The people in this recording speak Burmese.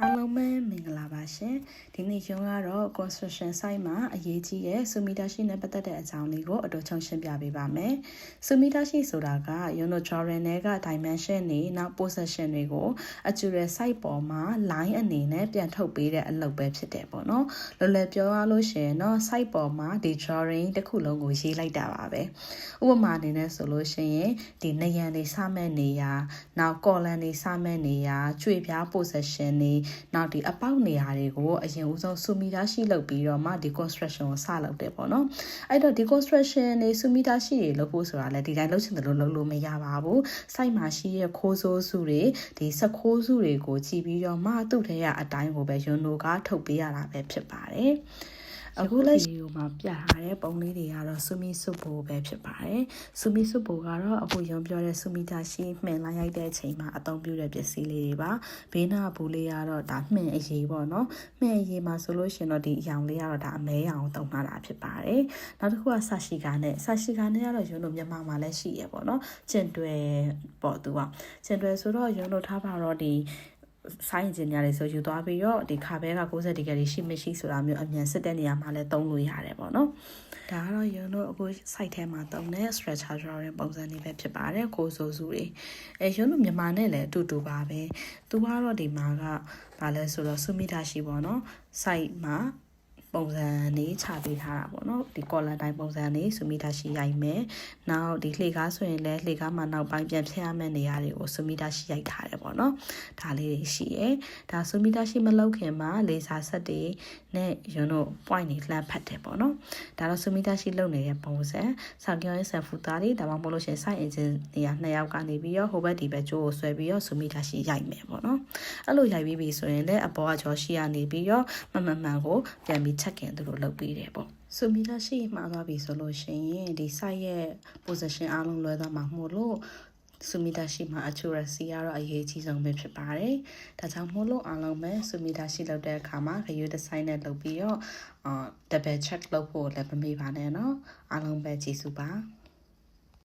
အားလုံးပဲမင်္ဂလာပါရှင်ဒီနေ့ရုံးကတော့ construction site မှာအရေးကြီးတဲ့ sumita ရှိနဲ့ပတ်သက်တဲ့အကြောင်းလေးကိုအတူချုံရှင်းပြပေးပါမယ် sumita ရှိဆိုတာကရုံးတို့ drawing တွေက dimension တွေနောက် position တွေကို accurate site ပေါ်မှာ line အနေနဲ့ပြန်ထုတ်ပေးတဲ့အလုပ်ပဲဖြစ်တယ်ပေါ့နော်လောလောပြောရလို့ရှိရင်တော့ site ပေါ်မှာဒီ drawing တစ်ခုလုံးကိုရေးလိုက်တာပါပဲဥပမာအနေနဲ့ဆိုလို့ရှိရင်ဒီနေရန်တွေစမဲ့နေရာနောက် column တွေစမဲ့နေရာကျွေပြား position တွေနောက်ဒီအပေါက်နေရာတွေကိုအရင်ဦးဆုံး sumita ရှိလုပ်ပြီးတော့မှဒီ construction ကိုစလုပ်တယ်ပေါ့နော်အဲ့တော့ဒီ construction တွေ sumita ရှိတွေလုပ်ဖို့ဆိုတာလည်းဒီတိုင်းလုပ်ချင်တယ်လို့လုပ်လို့မရပါဘူး site မှာရှိတဲ့ခိုးစိုးစုတွေဒီစက်ခိုးစုတွေကိုကြည့်ပြီးတော့မှသူ့ထဲကအတိုင်းကိုပဲရုံတို့ကထုတ်ပေးရတာပဲဖြစ်ပါတယ်အခုလက်ရှိမှာပြထားတဲ့ပုံလေးတွေကတော့ sumi subo ပဲဖြစ်ပါတယ် sumi subo ကတော့အခုရုံပြောတဲ့ sumita ရှိမှန်လိုက်ရိုက်တဲ့အချိန်မှာအသုံးပြုတဲ့ပစ္စည်းလေးတွေပါဘေးနားဘူးလေးကတော့ဒါမှန်အရေးပေါ့နော်မှန်အရေးမှာဆိုလို့ရှင်တော့ဒီအရောင်လေးကတော့ဒါအမဲရောင်သုံးထားတာဖြစ်ပါတယ်နောက်တစ်ခုက sashika နဲ့ကတော့ရုံတို့မြန်မာမှာလည်းရှိရပေါ့နော်ကျင်တွယ်ပေါ့သူကကျင်တွယ်ဆိုတော့ရုံတို့ထားပါတော့ဒီဆိုင်ဂျင်ညာလေးဆိုယူသွားပြီးတော့ဒီခါဘဲက60ဒီဂရီရှိမရှိဆိုတာမျိုးအမြန်စစ်တဲ့နေရာမှာလည်းသုံးလို့ရတယ်ပေါ့နော်ဒါကတော့ရုံတို့အခု site ထဲမှာသုံးတဲ့ structure drawing ပုံစံတွေပဲဖြစ်ပါတယ်ကိုဆိုစုတွေရုံတို့မြန်မာနဲ့လည်းအတူတူပါပဲသူကတော့ဒီမှာကဘာလဲဆိုတော့ sumita ရှိပေါ့နော် site မှာပုံစံလေးချပေးထားတာပေါ့နော်ဒီ column တိုင်းပုံစံလေး sumita ရှိရိုက်မယ်နောက်ဒီလှေကားဆိုရင်လည်းလှေကားမှာနောက်ပိုင်းပြန်ဖြည့်ရမယ့်နေရာတွေကို sumita ရှိရိုက်ထားတယ်ပေါ့နော်ဒါလေးတွေရှိရယ်ဒါ sumita ရှိမလောက်ခင်မှာလေစာဆက်တွေနဲ့ရုံတို့ point တွေလှမ်းဖတ်တယ်ပေါ့နော်ဒါတော့ sumita ရှိလုပ်နေတဲ့ပုံစံစာကြောင်းဆန်ဖူတာတွေဒါမှမဟုတ်လို့ရှိရင် site engineer 2ယောက်ကနေပြီးတော့ဟိုဘက်ဒီဘက်ကျိုးကိုဆွဲပြီးတော့ sumita ရှိရိုက်မယ်ပေါ့နော်အဲ့လိုရိုက်ပြီးပြီဆိုရင်လည်းအပေါ်ကကြောရှိရနေပြီးတော့မှန်ကိုပြန်ပြီးချက်ကင်သူတို့လုပ်ပြီးတယ်ပေါ့sumita ရှိမှာသွားပြီဆိုလို့ရှိရင်ဒီ site ရဲ့ position အားလုံးလွဲသွားမှာမို့လို့ sumita ရှိမှာ accuracy ကတော့အရေးကြီးဆုံးပဲဖြစ်ပါတယ်ဒါကြောင့်မို့လို့အားလုံးပဲ sumita ရှိလုပ်တဲ့အခါမှာခရွေး design နဲ့လုပ်ပြီးတော့double check လုပ်ဖို့လည်းမမေ့ပါနဲ့เนาะအားလုံးပဲကျေးဇူးပါ